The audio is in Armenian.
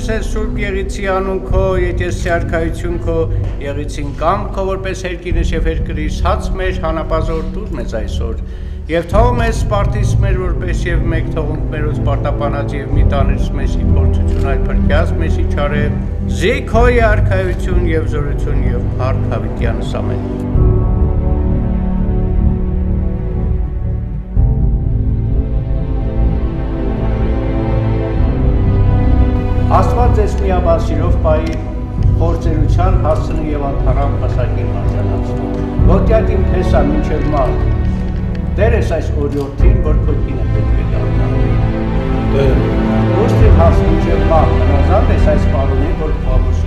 Ինչպես է Սուրբ Եղիցի անուն քո, եկեսցի արքայություն քո, Եղիցին կամքը, որպես երկինս և երկրիս հաց մեր հանապազոր տուր մեզ այսօր, և թող մեզ սպարտիս մեր որպես և մեկ թողունք մերոց պարտապանած և մի տանից մեզի փորձություն այլ փրկյաց մեզի չարե, զի քո է արքայություն և զորություն և փառք հավիտյանս ամեն։ Աստված ձեզ միաբան սիրով պայի փորձերության հասցնի և անդարան պասակի մարզանացնի։ Ոտյատին փեսա մինչև մարդ, դեր ես այս օրյորդին, որ քո կինը պետք է դառնա։ Ուստի հաս մինչև մարդ, հնազանդ ես այս պարոնին, որ քո ամուսինը